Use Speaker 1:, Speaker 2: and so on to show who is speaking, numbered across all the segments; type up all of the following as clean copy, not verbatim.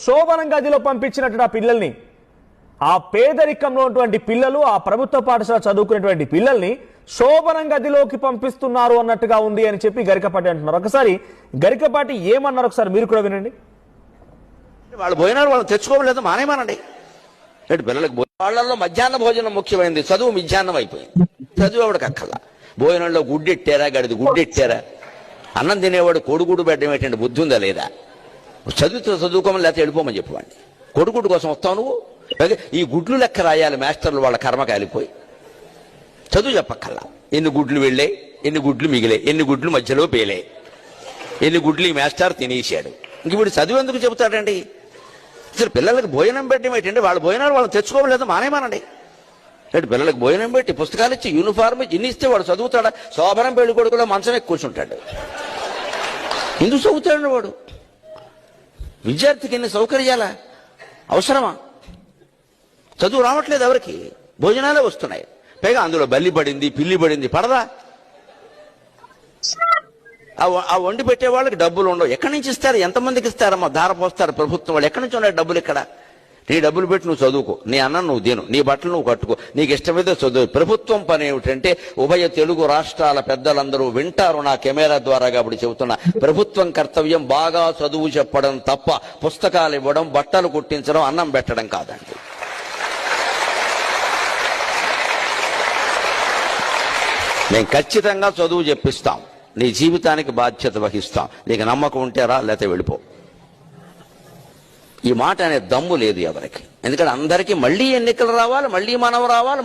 Speaker 1: శోభనం గదిలో పంపించినటువంటి ఆ పిల్లల్ని, ఆ పేదరికంలో ఉన్నటువంటి పిల్లలు, ఆ ప్రభుత్వ పాఠశాల చదువుకునేటువంటి పిల్లల్ని శోభనం గదిలోకి పంపిస్తున్నారు అన్నట్టుగా ఉంది అని చెప్పి గరికపాటి అంటున్నారు. ఒకసారి గరికపాటి ఏమన్నారు ఒకసారి మీరు కూడా వినండి.
Speaker 2: వాళ్ళు పోయినారు, వాళ్ళు తెచ్చుకోలేదు మానేమానండి. పిల్లలకు వాళ్ళల్లో మధ్యాహ్న భోజనం ముఖ్యమైనది, చదువు మధ్యాహ్నం అయిపోయింది. చదువు ఎవడికి అక్కల్లా. భోజనంలో గుడ్డెట్టారా, గడిది గుడ్డెట్టారా, అన్నం తినేవాడు కొడుగుడు పెట్టడం ఏంటంటే బుద్ధి ఉందా లేదా? చదువుకోమని లేకపోతే వెళ్ళిపోమని చెప్పండి. కొడుకుడు కోసం వస్తావు నువ్వు. ఈ గుడ్లు లెక్క రాయాలి మాస్టర్లు, వాళ్ళ కర్మ కాలిపోయి. చదువు చెప్పక్కల్లా. ఎన్ని గుడ్లు వెళ్ళే, ఎన్ని గుడ్లు మిగిలే, ఎన్ని గుడ్లు మధ్యలో పేలే, ఎన్ని గుడ్లు ఈ మాస్టర్ తినేసాడు. ఇంక వీడు చదువు ఎందుకు చెబుతాడండి? అసలు పిల్లలకి భోజనం పెట్టడం ఏంటంటే వాళ్ళు భోజనాలు వాళ్ళు తెచ్చుకోలేదు మానేమానండి. పిల్లలకు భోజనం పెట్టి పుస్తకాలు ఇచ్చి యూనిఫార్మ్ ఇన్ని ఇస్తే వాడు చదువుతాడా? శోభనం పెళ్లి కొడుకులో మంచం ఎక్కువ కూర్చుంటాడు. ఎందుకు చదువుతాడు వాడు? విద్యార్థికి ఎన్ని సౌకర్యాలా అవసరమా? చదువు రావట్లేదు ఎవరికి, భోజనాలే వస్తున్నాయి. పైగా అందులో బల్లి పడింది, పిల్లి పడింది, పడదా? ఆ వండి పెట్టే వాళ్ళకి డబ్బులు ఉండవు. ఎక్కడి నుంచి ఇస్తారు? ఎంతమందికి ఇస్తారమ్మా? ధార పోస్తారు ప్రభుత్వం వాళ్ళు. ఎక్కడి నుంచి ఉన్నాయి డబ్బులు? ఇక్కడ నీ డబ్బులు పెట్టి నువ్వు చదువుకో, నీ అన్నం నువ్వు తిను, నీ బట్టలు నువ్వు కట్టుకో, నీకు ఇష్టమైతే చదువు. ప్రభుత్వం పని ఏమిటంటే, ఉభయ తెలుగు రాష్ట్రాల పెద్దలందరూ వింటారు నా కెమెరా ద్వారా కాబట్టి చెబుతున్నా, ప్రభుత్వం కర్తవ్యం బాగా చదువు చెప్పడం తప్ప పుస్తకాలు ఇవ్వడం, బట్టలు కుట్టించడం, అన్నం పెట్టడం కాదండి. మేము ఖచ్చితంగా చదువు చెప్పిస్తాం, నీ జీవితానికి బాధ్యత వహిస్తాం. నీకు నమ్మకం ఉంటే రా, లేకపోతే వెళ్ళిపో. ఈ మాట అనే దమ్ము లేదు ఎవరికి. ఎందుకంటే అందరికీ మళ్ళీ ఎన్నికలు రావాలి, మళ్ళీ మనం రావాలి,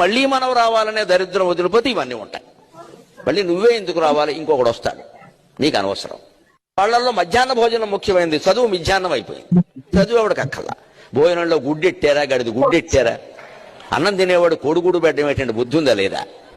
Speaker 2: మళ్ళీ మనం రావాలనే దరిద్రం వదిలిపోతే ఇవన్నీ ఉంటాయి. మళ్ళీ నువ్వే ఎందుకు రావాలి? ఇంకొకడు వస్తాడు, నీకు అనవసరం. వాళ్ళల్లో మధ్యాహ్న భోజనం ముఖ్యమైనది, చదువు మధ్యాహ్నం అయిపోయింది. చదువు ఎవడికి అక్కల్లా. భోజనంలో గుడ్డెట్టారా, గడిది గుడ్డెట్టారా, అన్నం తినేవాడు కొడుగుడు పెట్టడం ఏంటంటే బుద్ధి ఉందా లేదా?